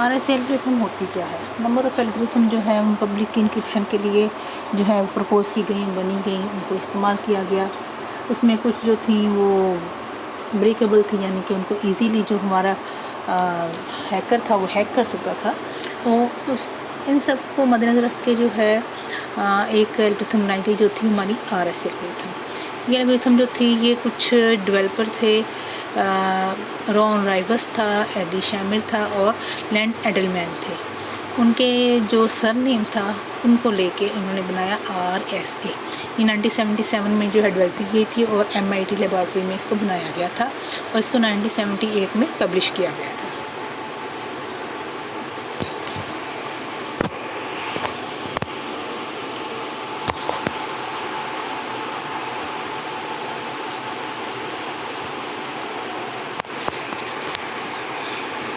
RSA algorithm होती क्या है? नंबर ऑफ़ एल्गोरिथम जो है उन पब्लिक की इंक्रिप्शन के लिए जो है प्रपोज़ की गई, बनी गई, उनको इस्तेमाल किया गया। उसमें कुछ जो थी वो ब्रेकेबल थी, यानी कि उनको इजीली जो हमारा हैकर था वो हैक कर सकता था। तो इन सब को मद्देनज़र रख के जो है एक एल्गोरिथम बनाई गई जो थी हमारी RSA एल्गोरिथम। ये एल्गोरिथम जो थी ये कुछ डेवलपर थे, रॉन राइवस था, एडी शामिर था और लैंड एडलमैन थे। उनके जो सरनेम था उनको लेके इन्होंने बनाया RSA। ये 1977 में जो है डेवलप की गई थी और MIT लेबॉर्ट्री में इसको बनाया गया था और इसको 1978 में पब्लिश किया गया था।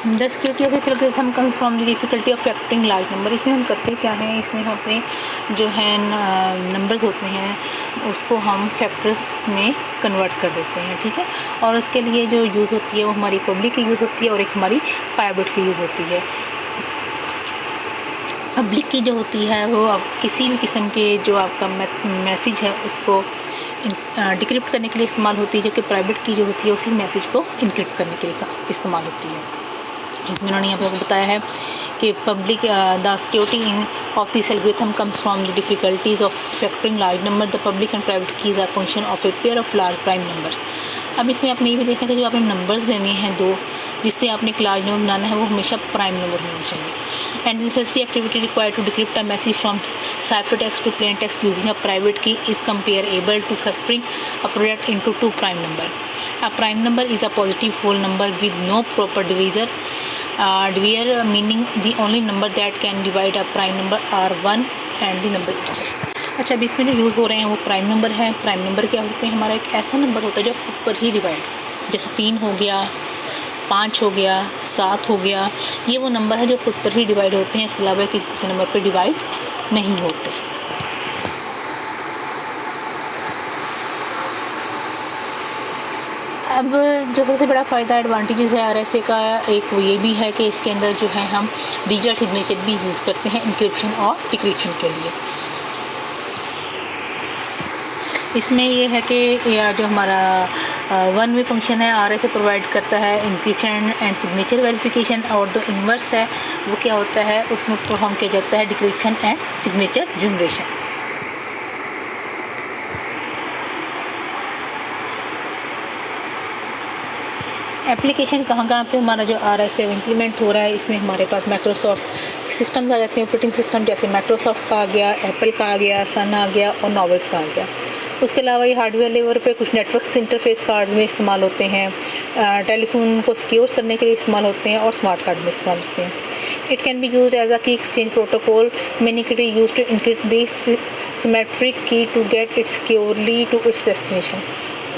The security of this algorithm comes from the difficulty of factoring large number. इसमें हम करते क्या हैं, इसमें हम अपने जो है नंबर्स होते हैं उसको हम फैक्टर्स में कन्वर्ट कर देते हैं, ठीक है। और उसके लिए जो यूज़ होती है वो हमारी पब्लिक की यूज़ होती है और एक हमारी प्राइवेट की यूज़ होती है। पब्लिक की जो होती है वो अब किसी भी किस्म के जो आपका मैसेज है उसको डिक्रिप्ट करने के लिए इस्तेमाल होती है, जबकि प्राइवेट की जो होती है उसी मैसेज को इनक्रिप्ट करने के लिए इस्तेमाल होती है। इसमें उन्होंने यहाँ पे बताया है कि public the security of this algorithm comes from the difficulties of factoring large number. The public and private keys are function of a pair of large prime numbers. अब इसमें आपने ये भी देखना कि जो आपने नंबर्स लेने हैं दो, जिससे आपने एक लार्ज नंबर बनाना है वो हमेशा प्राइम नंबर होने चाहिए। And necessary activity required to decrypt a message from cipher text to plain text using a private key is comparable to factoring a product into two prime number. A prime number is a positive whole number with no proper divisor divisor meaning the only number that can divide a prime number are 1 and the number itself। अच्छा, अब इसमें जो use हो रहे हैं वो prime number है। Prime number क्या होते हैं, हमारा एक ऐसा नंबर होता है जो खुद पर ही डिवाइड, जैसे 3 हो गया, 5 हो गया, 7 हो गया, ये वो नंबर है जो खुद पर ही डिवाइड होते हैं, इसके अलावा किसी नंबर पर डिवाइड नहीं होते। अब जो सबसे बड़ा फ़ायदा एडवांटेजेस है RSA का, एक वो ये भी है कि इसके अंदर जो है हम डिजिटल सिग्नेचर भी यूज़ करते हैं इंक्रिप्शन और डिक्रिप्शन के लिए। इसमें ये है कि जो हमारा वन वे फंक्शन है RSA प्रोवाइड करता है इंक्रिप्शन एंड सिग्नेचर वेरिफिकेशन, और जो इन्वर्स है वो क्या होता है, उसमें परफॉर्म किया जाता है decryption and signature generation. Application कहाँ पे हमारा जो RSA इम्प्लीमेंट हो रहा है, इसमें हमारे पास माइक्रोसॉफ्ट सिस्टम आ जाते हैं, ऑपरेटिंग सिस्टम, जैसे माइक्रोसॉफ्ट का आ गया, एप्पल का आ गया, सन आ गया और नॉवेल्स का आ गया। उसके अलावा ये हार्डवेयर लेवल पे कुछ नेटवर्क इंटरफेस कार्ड्स में इस्तेमाल होते हैं, टेलीफोन को सिक्योर करने के लिए इस्तेमाल होते हैं और स्मार्ट कार्ड में इस्तेमाल होते हैं। It can be used as a key exchange protocol, many key use to encrypt this symmetric key to get it securely to its destination.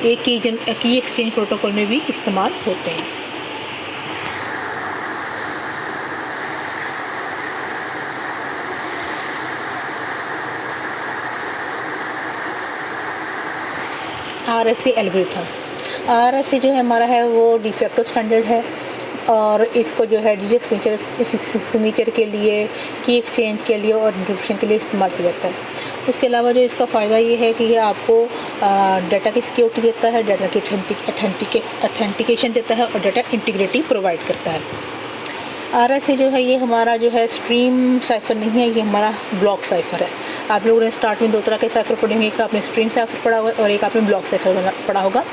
एक की एक्सचेंज प्रोटोकॉल में भी इस्तेमाल होते हैं। RSA एल्गोरिथम, RSA जो है हमारा है वो डिफेक्टो स्टैंडर्ड है और इसको जो है डिजिटल सिग्नेचर के लिए, की एक्सचेंज के लिए और इंक्रिप्शन के लिए इस्तेमाल किया जाता है। उसके अलावा जो इसका फ़ायदा ये है कि ये आपको डाटा की सिक्योरिटी देता है, डाटा की अथेंटिकेशन देता है और डाटा इंटीग्रिटी प्रोवाइड करता है। RSA जो है ये हमारा जो है स्ट्रीम साइफर नहीं है, ये हमारा ब्लॉक साइफर है। आप लोगों ने स्टार्ट में 2 तरह के साइफर पढ़े होंगे, एक आपने स्ट्रीम साइफर पढ़ा होगा और एक आपने ब्लॉक साइफर पढ़ा होगा।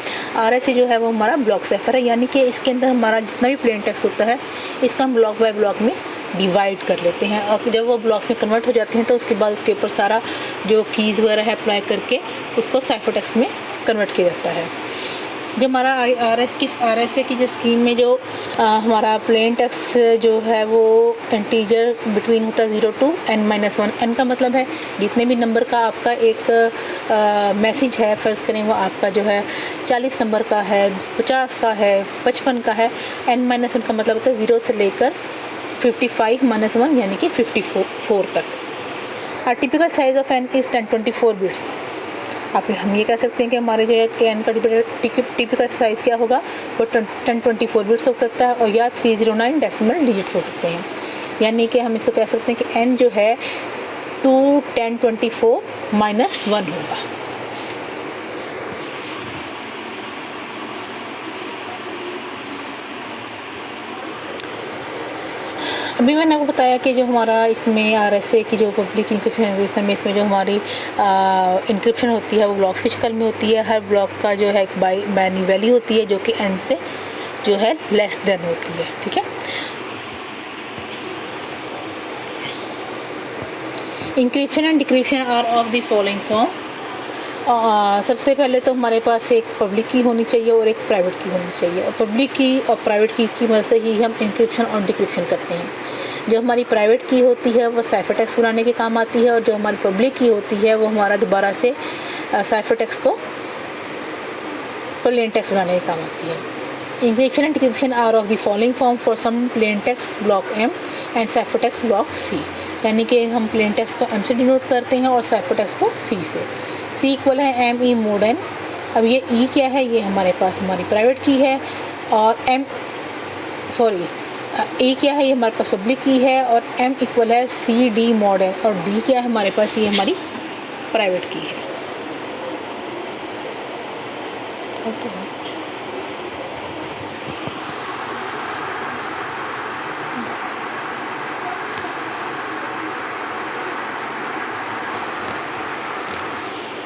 RSA जो है वो हमारा ब्लॉक साइफर है, यानी कि इसके अंदर हमारा जितना भी प्लेन टेक्स्ट होता है इसका हम ब्लॉक बाय ब्लॉक में डिवाइड कर लेते हैं और जब वो ब्लॉक्स में कन्वर्ट हो जाते हैं तो उसके बाद उसके ऊपर सारा जो कीज़ वगैरह है अप्लाई करके उसको साइफर टेक्स्ट में कन्वर्ट किया जाता है। जो हमारा RSA की जो स्कीम में जो हमारा प्लेन टेक्स्ट जो है वो इंटीजर बिटवीन होता है 0 to n-1। n का मतलब है जितने भी नंबर का आपका एक मैसेज है, फ़र्ज़ करें वो आपका जो है 40 नंबर का है, 50 का है, 55 का है। n-1 का मतलब होता है 0 से लेकर 55-1 यानी कि 54 तक। Typical size of n is 1024 bits. हम ये कह सकते हैं कि हमारे जो है n का टिपिकल साइज़ क्या होगा, वो 1024 बिट्स हो सकता है और या 309 डेसिमल डिजिट्स हो सकते हैं। यानी कि हम इसको कह सकते हैं कि n जो है 2 10 24 -1 होगा। अभी मैंने आपको बताया कि जो हमारा इसमें RSA की जो पब्लिक इंक्रिप्शन में इसमें जो हमारी इंक्रिप्शन होती है वो ब्लॉक्स की शक्ल में होती है। हर ब्लॉक का जो है एक बाइनरी वैल्यू होती है जो कि n से जो है लेस देन होती है, ठीक है। Encryption and decryption are of the following forms. सबसे पहले तो हमारे पास एक पब्लिक की होनी चाहिए और एक प्राइवेट की होनी चाहिए, और पब्लिक की और प्राइवेट की मदद से ही हम इंक्रिप्शन और डिक्रिप्शन करते हैं। जो हमारी प्राइवेट की होती है वो साइफर टेक्स्ट बनाने के काम आती है, और जो हमारी पब्लिक की होती है वो हमारा दोबारा से साइफर टेक्स्ट को प्लेन टेक्स्ट बनाने के काम आती है। Encryption and decryption are of the following form for some plain text block M and cipher text block C। यानी कि हम प्लेन टेक्स्ट को M से डिनोट करते हैं और साइफर टेक्स्ट को C से। C इक्वल है M E mod n। अब ये E क्या है, ये हमारे पास हमारी प्राइवेट की है, और E क्या है, ये हमारे पास पब्लिक की है, और M इक्वल है C D mod n, और D क्या है हमारे पास, ये हमारी प्राइवेट की है।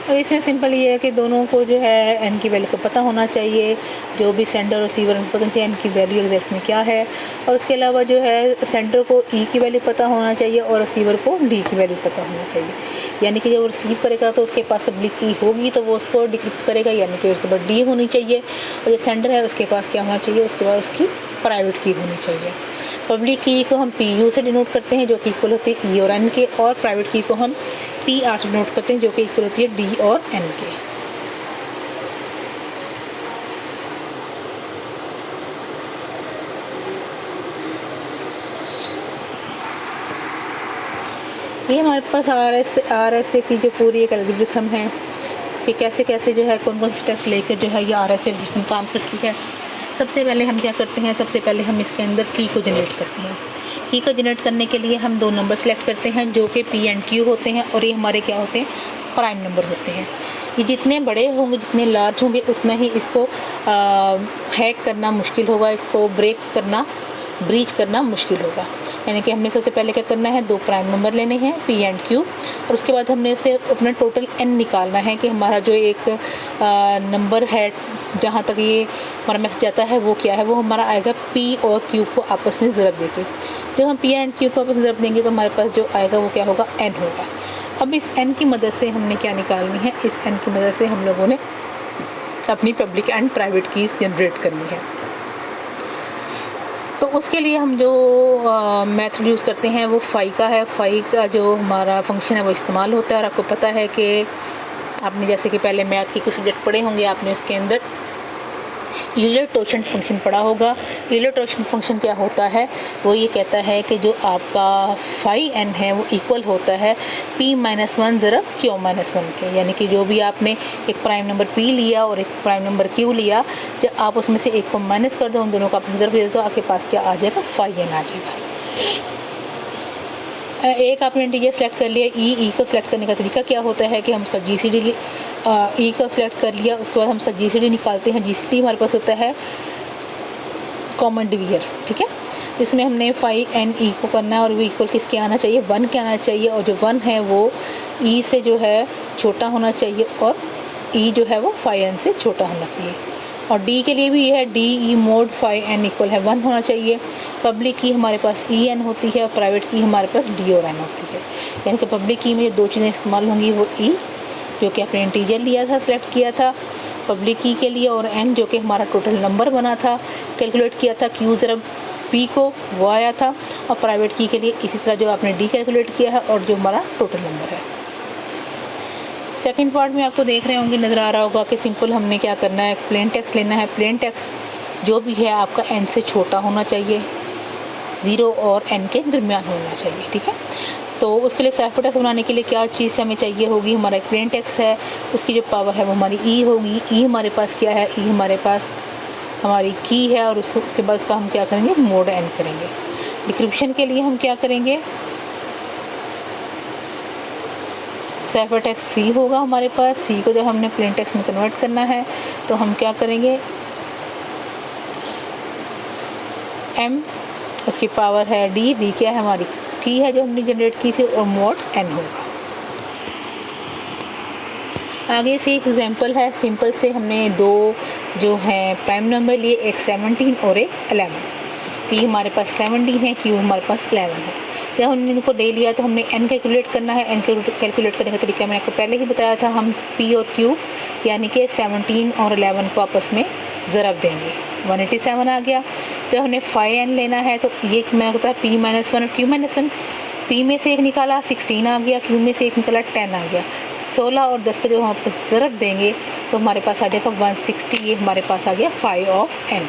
और इसमें सिंपल ये है कि दोनों को जो है n की वैल्यू को पता होना चाहिए, जो भी सेंडर और रिसीवर को पता चाहिए n की वैल्यू एग्जैक्ट में क्या है, और उसके अलावा जो है सेंडर को E की वैल्यू पता होना चाहिए और रिसीवर को D की वैल्यू पता होना चाहिए। यानी कि जब वो रिसीव करेगा तो उसके पास पब्लिक की होगी तो वो उसको डिक्रिप्ट करेगा, यानी कि उसके पास D होनी चाहिए, और जो सेंडर है उसके पास क्या होना चाहिए, उसके पास उसकी प्राइवेट की होनी चाहिए। पब्लिक की को हम PU से डिनोट करते हैं जो कि इक्वल होती है E और N के, और प्राइवेट की को हम PR से डिनोट करते हैं जो कि इक्वल होती है D और N के। ये हमारे पास RSA की जो पूरी एक एल्गोरिथम है कि कैसे कैसे जो है कौन कौन से स्टेप्स लेकर जो है ये RSA एल्गोरिथम काम करती है। सबसे पहले हम क्या करते हैं, सबसे पहले हम इसके अंदर की को जनरेट करते हैं। की को जनरेट करने के लिए हम 2 नंबर सेलेक्ट करते हैं जो कि P एंड Q होते हैं, और ये हमारे क्या होते हैं, प्राइम नंबर होते हैं। ये जितने बड़े होंगे, जितने लार्ज होंगे, उतना ही इसको हैक करना मुश्किल होगा, इसको ब्रीच करना मुश्किल होगा। यानी कि हमने सबसे पहले क्या करना है, 2 प्राइम नंबर लेने हैं P एंड Q, और उसके बाद हमने इससे अपना टोटल n निकालना है कि हमारा जो एक नंबर है जहाँ तक ये हमारा मैसेज जाता है वो क्या है, वो हमारा आएगा P और Q को आपस में ज़रब देके। जब हम P एंड Q को आपस में ज़रब देंगे तो हमारे पास जो आएगा वो क्या होगा, n होगा। अब इस n की मदद से हमने क्या निकालनी है, इस n की मदद से हम लोगों ने अपनी public and private keys generate करनी है। तो उसके लिए हम जो मेथड यूज़ करते हैं वो फाई का है। फाई का जो हमारा फंक्शन है वो इस्तेमाल होता है, और आपको पता है कि आपने जैसे कि पहले मैथ की कुछ सब्जेक्ट पढ़े होंगे, आपने उसके अंदर यूलर टोशन फंक्शन पढ़ा होगा। यूलर टोशन फंक्शन क्या होता है, वो ये कहता है कि जो आपका फाई n है वो इक्वल होता है P-1 ज़रा Q-1 के। यानी कि जो भी आपने एक प्राइम नंबर P लिया और एक प्राइम नंबर Q लिया, जब आप उसमें से एक को माइनस कर दो, उन दोनों का आप ज़रा दे दो, आपके पास क्या आ जाएगा, फाई n आ जाएगा। एक आपने इंटीजर सेलेक्ट कर लिया, ई को सिलेक्ट करने का तरीका क्या होता है कि हम उसका GCD ई को सिलेक्ट कर लिया, उसके बाद हम उसका GCD निकालते हैं। GCD हमारे पास होता है कॉमन डिवीजर, ठीक है, जिसमें हमने फाई n e को करना है, और वो इक्वल किसके आना चाहिए, 1 के आना चाहिए, और जो 1 है वो e से जो है छोटा होना चाहिए, और e जो है वो फाई n से छोटा होना चाहिए। और D के लिए भी ये है, D E mod phi n equal है 1 होना चाहिए। पब्लिक की हमारे पास E n होती है, और प्राइवेट की हमारे पास D और n होती है। यानी कि पब्लिक की में 2 चीज़ें इस्तेमाल होंगी, वो E जो कि आपने इंटीजर लिया था, सेलेक्ट किया था पब्लिक की के लिए, और n जो कि हमारा टोटल नंबर बना था, कैलकुलेट किया था Q ज़रा P को, वो आया था। और प्राइवेट की के लिए इसी तरह जो आपने D कैलकुलेट किया है और जो हमारा टोटल नंबर है। सेकंड पार्ट में आपको देख रहे होंगे, नज़र आ रहा होगा कि सिंपल हमने क्या करना है, प्लेन टेक्स्ट लेना है। प्लेन टेक्स्ट जो भी है आपका n से छोटा होना चाहिए, 0 और n के दरमियान होना चाहिए, ठीक है। तो उसके लिए साइफर टेक्स्ट बनाने के लिए क्या चीज़ हमें चाहिए होगी, हमारा एक प्लेन टेक्स्ट है, उसकी जो पावर है वो हमारी E होगी। E हमारे पास क्या है, E हमारे पास हमारी की है, और उसके बाद उसका हम क्या करेंगे, मोड n करेंगे। डिक्रिप्शन के लिए हम क्या करेंगे, साइफर टेक्स्ट सी होगा हमारे पास। सी को जब हमने प्लेन टेक्स्ट में कन्वर्ट करना है तो हम क्या करेंगे, एम उसकी पावर है डी, डी क्या है हमारी की है जो हमने जनरेट की थी, और मोड एन होगा। आगे से एक एग्जांपल है, सिंपल से हमने दो जो है प्राइम नंबर लिए, एक 17 और एक 11। पी हमारे पास 17 है, क्यू हमारे पास 11 है। जब हमने इनको ले लिया तो हमने एन कैलकुलेट करना है। एन कैलकुलेट करने का तरीका मैंने आपको पहले ही बताया था। हम पी और क्यू यानी कि 17 और 11 को आपस में ज़रब देंगे, 187 आ गया। तो हमने 5n लेना है, तो ये मैंने बताया p -1 और q -1। p में से एक निकाला 16 आ गया, q में से एक निकाला 10 आ गया। 16 और 10 को जब हम ज़रब देंगे तो हमारे पास आ जाएगा 160। ये हमारे पास आ गया 5 ऑफ n।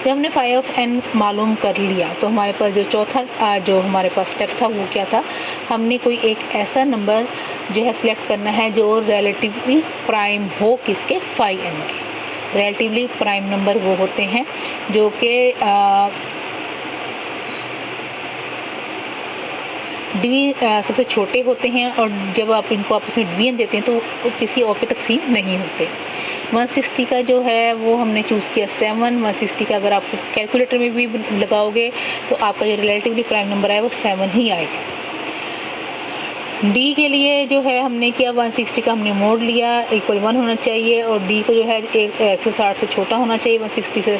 जब हमने 5 ऑफ n मालूम कर लिया तो हमारे पास जो चौथा जो हमारे पास स्टेप था वो क्या था, हमने कोई एक ऐसा नंबर जो है सिलेक्ट करना है जो रिलेटिवली प्राइम हो किसके, 5n के। रिलेटिवली प्राइम नंबर वो होते हैं जो कि सबसे छोटे होते हैं, और जब आप इनको आपस में डिवीजन देते हैं तो वो किसी और पे तकसीम नहीं होते। 160 का जो है वो हमने चूज़ किया 7। 160 का अगर आप कैलकुलेटर में भी लगाओगे तो आपका जो रिलेटिवली प्राइम नंबर है वो 7 ही आएगा। डी के लिए जो है हमने किया 160 का हमने मोड लिया, इक्वल 1 होना चाहिए, और डी को जो है 160 से छोटा होना चाहिए, 160 से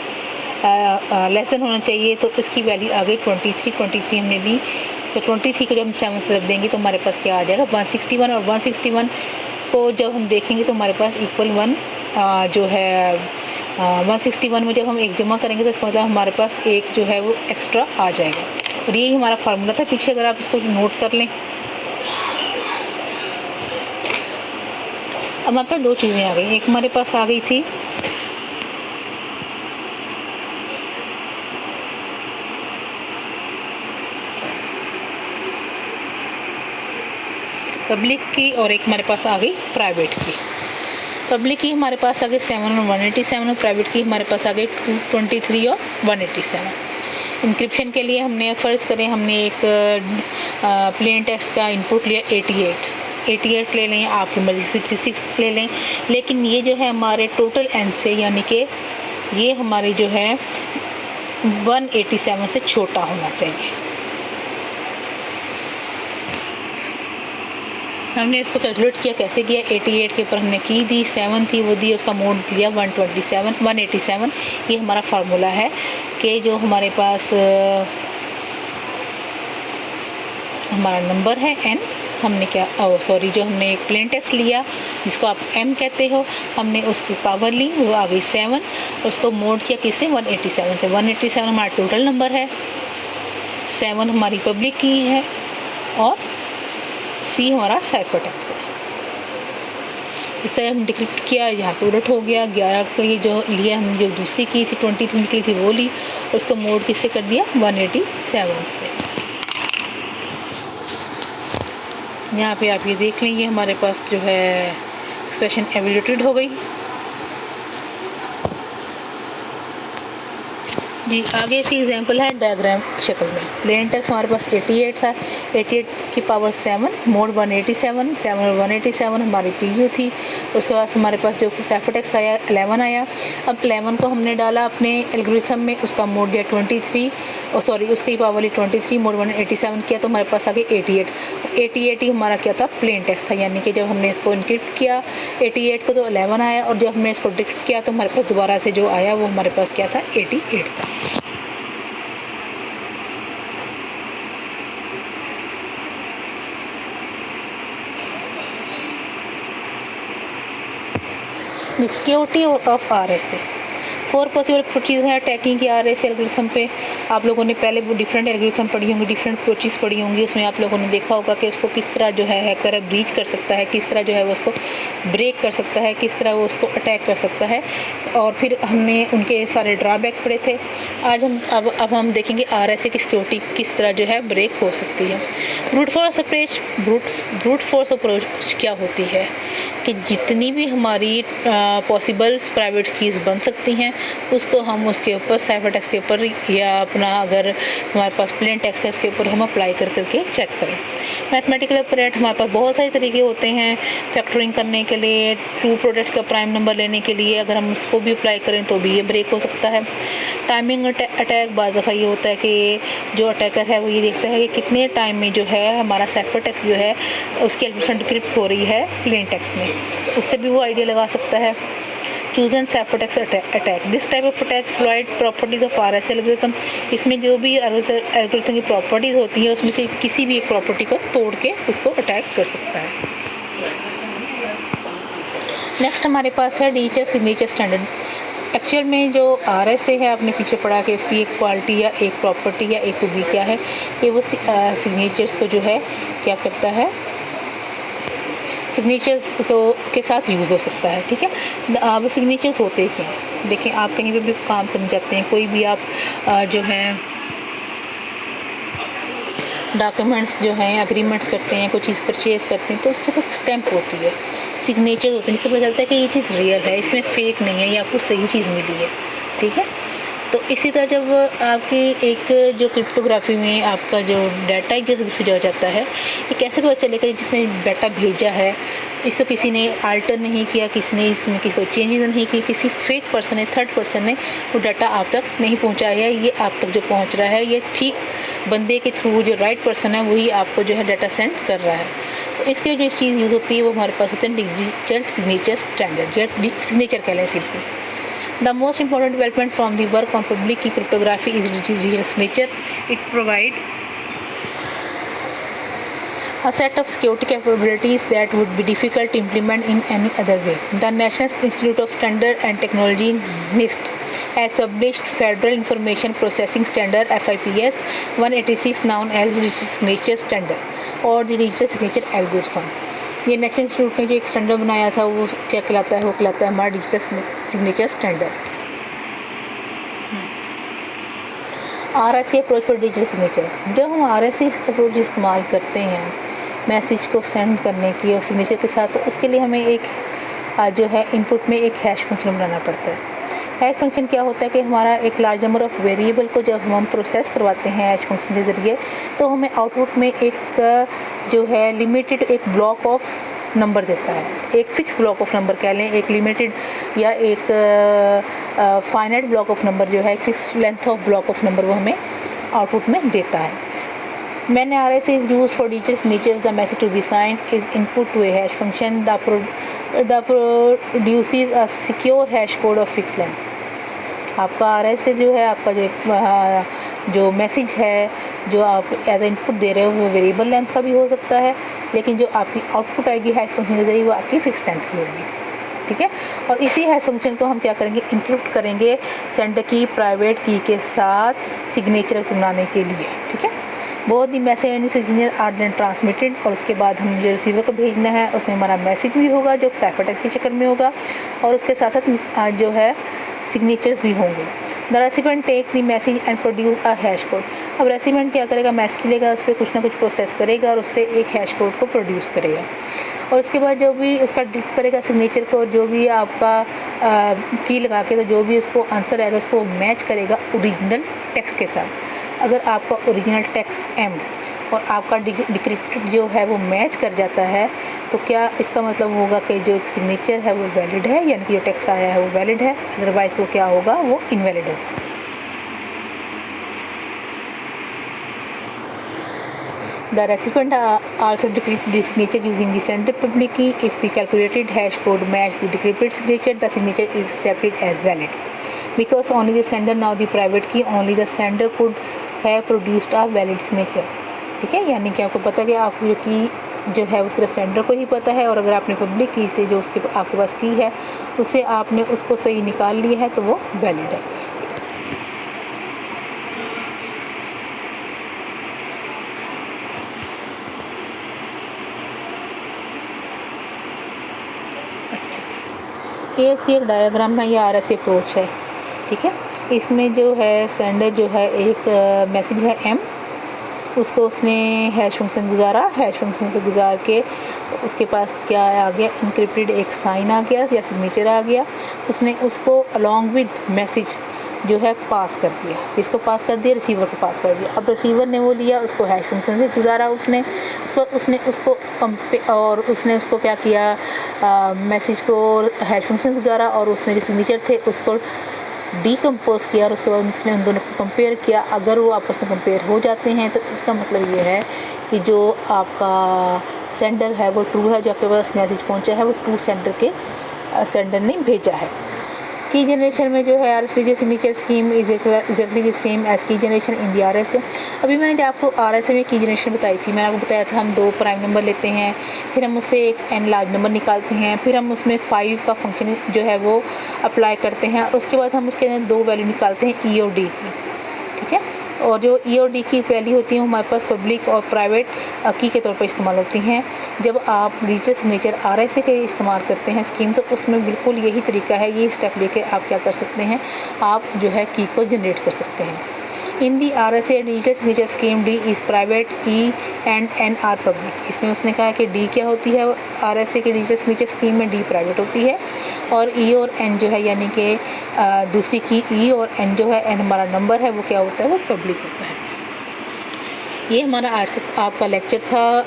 लेस देन होना चाहिए। तो इसकी वैल्यू आ गई 23 हमने ली। तो 23 को जब हम 7 से रख देंगे तो हमारे पास क्या आ जाएगा 161। और 161 को जब हम देखेंगे तो हमारे पास इक्वल 1 जो है 161 में जब हम एक जमा करेंगे तो इसका मतलब हमारे पास एक जो है वो एक्स्ट्रा आ जाएगा। और यही हमारा फार्मूला था पीछे, अगर आप इसको नोट कर लें। अब हमारे पास दो चीज़ें आ गई। एक हमारे पास आ गई थी पब्लिक की, और एक हमारे पास आ गई प्राइवेट की। पब्लिक की हमारे पास आ गई 7 और 187, और प्राइवेट की हमारे पास आ गई 223 और 187। इंक्रिप्शन के लिए हमने फ़र्ज़ करें हमने एक प्लेन टेक्स्ट का इनपुट लिया 88 ले लें, आपकी मर्ज़ी 66 ले लें, लेकिन ये जो है हमारे टोटल n से, यानी कि ये हमारी जो है 187 से छोटा होना चाहिए। हमने इसको कैलकुलेट किया, कैसे किया, 88 के ऊपर हमने की दी, 7 थी वो दी, उसका मोड लिया 187। ये हमारा फार्मूला है कि जो हमारे पास हमारा नंबर है n, हमने क्या जो हमने एक प्लेन टेक्स्ट लिया जिसको आप m कहते हो, हमने उसकी पावर ली, वो आ गई 7, उसको मोड किया किससे 187 से। 187 हमारा टोटल नंबर है, 7 हमारी पब्लिक की है, और सी हमारा साइफर टेक्स्ट है। इस तरह हम डिक्रिप्ट किया, यहाँ पे उलट हो गया। 11 को ये जो लिया हमने, जो दूसरी की थी 23 निकली थी वो ली, और उसको मोड किससे कर दिया 187 से। यहाँ पे आप ये देख लें, ये हमारे पास जो है एक्सप्रेशन एवेल्यूएटेड हो गई जी। आगे से एग्जांपल है डायग्राम की शक्ल में। प्लेन टेक्स्ट हमारे पास 88 था, 88 की पावर 7, मोड 187, 7 और 187 हमारी पीयू थी। उसके बाद हमारे पास जो साइफर टेक्स्ट आया 11 आया। अब 11 को हमने डाला अपने एल्गोरिथम में, उसका मोड दिया 23, उसकी पावर ली 23, मोड 187 किया तो हमारे पास आ गए 88 ही हमारा क्या था प्लेन टेक्स्ट था। यानी कि जब हमने इसको इनक्रिप्ट किया 88 को तो 11 आया, और जब हमने इसको डिक्रिप्ट किया तो हमारे पास दोबारा से जो आया वो हमारे पास क्या था 88 था। Security of RSA, 4 possible approaches हैं अटैकिंग की RSA एल्गोरिथम पे। आप लोगों ने पहले वो डिफरेंट एल्गोरिथम पढ़ी होंगी, डिफरेंट अप्रोचेज़ पढ़ी होंगी। उसमें आप लोगों ने देखा होगा कि उसको किस तरह जो है हैकर ब्रीच कर सकता है, किस तरह जो है वो उसको ब्रेक कर सकता है, किस तरह वो उसको अटैक कर सकता है, और फिर हमने उनके सारे ड्रॉबैक पढ़े थे। आज हम देखेंगे RSA की सिक्योरिटी किस तरह जो है ब्रेक हो सकती है। ब्रूट फोर्स अप्रोच क्या होती है? कि जितनी भी हमारी पॉसिबल प्राइवेट कीज़ बन सकती हैं उसको हम उसके ऊपर साइफर टेक्स्ट के ऊपर या अपना अगर हमारे पास प्लेन टेक्स्ट है उसके ऊपर हम अप्लाई करके चेक करें। मैथमेटिकल ऑपरेटर हमारे पास बहुत सारे तरीके होते हैं फैक्टरिंग करने के लिए, ट्रू प्रोडक्ट का प्राइम नंबर लेने के लिए अगर हम उसको भी अप्लाई करें तो भी ये ब्रेक हो सकता है। टाइमिंग अटैक बाज़ दफ़ा ये होता है कि जो अटैकर है वो ये देखता है कि कितने टाइम में जो है हमारा साइफर टेक्स्ट जो है उसकी एल्गोरिथम डिक्रिप्ट हो रही है प्लेन टेक्स्ट में, उससे भी वो आइडिया लगा सकता है। Chosen cipher text attack, this type of attack exploit properties of RSA algorithm. इसमें जो भी RSA एल्गोरिथम की प्रॉपर्टीज़ होती हैं उसमें से किसी भी एक प्रॉपर्टी को तोड़ के उसको अटैक कर सकता है। नेक्स्ट हमारे पास है डिजिटल सिग्नेचर स्टैंडर्ड। एक्चुअल में जो RSA है आपने पीछे पढ़ा कि उसकी एक क्वालिटी या एक प्रॉपर्टी या एक खूबी क्या है कि वो सिग्नेचर्स को जो है क्या करता है, सिग्नेचर्स को के साथ यूज़ हो सकता है। ठीक है, अब सिग्नेचर्स होते क्या हैं, देखिए आप कहीं पे भी काम करने जाते हैं, कोई भी आप जो है डॉक्यूमेंट्स जो हैं एग्रीमेंट्स करते हैं, कोई चीज़ परचेज़ करते हैं तो उसके ऊपर स्टैंप होती है, सिग्नेचर होते हैं, जिससे पता चलता है कि ये चीज़ रियल है, इसमें फेक नहीं है, ये आपको सही चीज़ मिली है। ठीक है, तो इसी तरह जब आपकी एक जो क्रिप्टोग्राफी में आपका जो डाटा एक जैसे दूसरी जगह जाता है, ये कैसे पता चलेगा जिसने डाटा भेजा है इसको किसी ने आल्टर नहीं किया, किसी ने इसमें कोई चेंजेस नहीं किए, किसी फेक पर्सन ने, थर्ड पर्सन ने वो डाटा आप तक नहीं पहुंचाया है, ये आप तक जो पहुंच रहा है ये ठीक बंदे के थ्रू जो राइट पर्सन है वही आपको जो है डाटा सेंड कर रहा है। तो इसके जो चीज़ यूज़ होती है वो हमारे पास होते हैं डिजिटल सिग्नेचर स्टैंडर्ड या सिग्नेचर कह लें simple. The most important development from the work on public key cryptography is digital signature. It provides a set of security capabilities that would be difficult to implement in any other way. The National Institute of Standards and Technology (NIST) has published Federal Information Processing Standard (FIPS) 186 known as Digital Signature Standard or the Digital Signature Algorithm. ये national institute ने जो एक standard बनाया था वो क्या कहलाता है, वो कहलाता है हमारा digital signature standard. RSA approach for digital signature, जब हम RSA अप्रोच इस्तेमाल करते हैं मैसेज को सेंड करने की और सिग्नेचर के साथ, तो उसके लिए हमें एक जो है इनपुट में एक हैश फंक्शन बनाना पड़ता है। हैश फंक्शन क्या होता है कि हमारा एक लार्ज नंबर ऑफ़ वेरिएबल को जब हम प्रोसेस करवाते हैं हैश फंक्शन के ज़रिए तो हमें आउटपुट में एक जो है लिमिटेड एक ब्लॉक ऑफ नंबर देता है, एक फ़िक्स ब्लॉक ऑफ नंबर कह लें, एक लिमिटेड या एक फाइनाइट ब्लॉक ऑफ नंबर जो है, एक fix length of block of number वो हमें आउटपुट में देता है। Many RSA is used for digital signatures. The message to be signed is input to a hash function that produces a secure hash code of fixed length. आपका RSA जो है, आपका जो मैसेज है जो आप एज इनपुट दे रहे हो वो वेरिएबल लेंथ का भी हो सकता है, लेकिन जो आपकी आउटपुट आएगी हैश फंक्शन के जरिए वो आपकी फिक्स लेंथ की होगी। ठीक है, और इसी हैश फंक्शन को हम क्या करेंगे, इंटरप्ट करेंगे सेंडर की प्राइवेट की के साथ सिग्नेचर बनाने के लिए। ठीक है, बहुत ही message and signature are then transmitted, और उसके बाद हम जो रिसीवर को भेजना है उसमें हमारा मैसेज भी होगा जो साइफर टेक्स्ट के चक्कर में होगा, और उसके साथ साथ जो है सिग्नेचर्स भी होंगे। The recipient take the message and produce a hash code. अब रेसिपेंट क्या करेगा, मैसेज लेगा, उस पर कुछ ना कुछ प्रोसेस करेगा और उससे एक हैश कोड को प्रोड्यूस करेगा, और उसके बाद जो भी उसका डिक्ट करेगा सिग्नेचर को, और जो भी आपका की लगा के तो जो भी उसको आंसर आएगा उसको मैच करेगा ओरिजिनल टेक्स्ट के साथ। अगर आपका ओरिजिनल टेक्स्ट M और आपका डिक्रिप्टेड जो है वो मैच कर जाता है तो क्या इसका मतलब होगा कि जो सिग्नेचर है वो वैलिड है, यानी कि जो टेक्स्ट आया है वो वैलिड है, अदरवाइज वो क्या होगा, वो इनवैलिड होगा। The recipient also decrypts the signature using the sender public key. If the calculated hash code match the decrypted signature, the signature is accepted as valid. Because only the sender now the private key, only the sender could have produced a valid signature. ठीक है, यानी कि आपको पता है कि आपकी जो की जो है वो सिर्फ सेंडर को ही पता है, और अगर आपने पब्लिक की से जो उसके आपके पास की है उससे आपने उसको सही निकाल लिया है तो वो वैलिड है। ये इसकी एक डायग्राम है, ये RSA अप्रोच है। ठीक है, इसमें जो है सेंडर जो है एक मैसेज है M, उसको उसने हैश फंक्शन गुजारा, हैश फंक्शन से गुजार के उसके पास क्या आ गया, इनक्रिप्टेड एक साइन आ गया या सिग्नेचर आ गया। उसने उसको अलॉन्ग विद मैसेज जो है पास कर दिया, किसको पास कर दिया, रिसीवर को पास कर दिया। अब रिसीवर ने वो लिया, उसको हैश फंक्शन से गुजारा उसने, उसने उसको और उसने उसको क्या किया, मैसेज को हैश फंक्शन गुजारा और उसने जो सिग्नेचर थे उसको डीकम्पोज किया और उसके बाद उसने उन दोनों को कंपेयर किया। अगर वो आपस में कंपेयर हो जाते हैं तो इसका मतलब ये है कि जो आपका सेंडर है वो ट्रू है, जो आपके पास मैसेज पहुंचा है वो ट्रू सेंडर ने भेजा है। की जनरेशन में जो है RSA signature scheme is exactly the same as key generation in the RSA। अभी मैंने जो आपको RSA में की जनरेशन बताई थी, मैंने आपको बताया था हम 2 प्राइम नंबर लेते हैं, फिर हम उससे एक n लार्ज नंबर निकालते हैं, फिर हम उसमें 5 का फंक्शन जो है वो अप्लाई करते हैं और उसके बाद हम उसके अंदर 2 वैल्यू निकालते हैं E और D की, ठीक है। और जो E और D की वैल्यू होती है हमारे पास पब्लिक और प्राइवेट की के तौर पर इस्तेमाल होती हैं। जब आप डिजिटल सिग्नेचर RSA के इस्तेमाल करते हैं स्कीम, तो उसमें बिल्कुल यही तरीका है, ये स्टेप लेके आप क्या कर सकते हैं, आप जो है की को जनरेट कर सकते हैं। In the RSA digital signature scheme D is private, E and N are public. इसमें उसने कहा कि D क्या होती है, RSA के डिजिटल सिग्नेचर स्कीम में D प्राइवेट होती है और E और N जो है यानी कि दूसरी की E और N जो है, N हमारा नंबर है, वो क्या होता है, वो पब्लिक होता है। ये हमारा आज का आपका लेक्चर था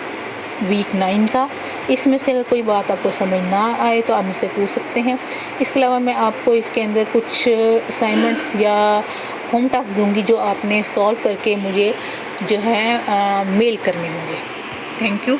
वीक 9 का। इसमें से अगर कोई बात आपको समझ ना आए तो आप मुझसे पूछ सकते हैं। इसके अलावा मैं आपको इसके अंदर कुछ असाइनमेंट्स या होम टास्क दूंगी जो आपने सॉल्व करके मुझे जो है मेल करने होंगे। Thank you.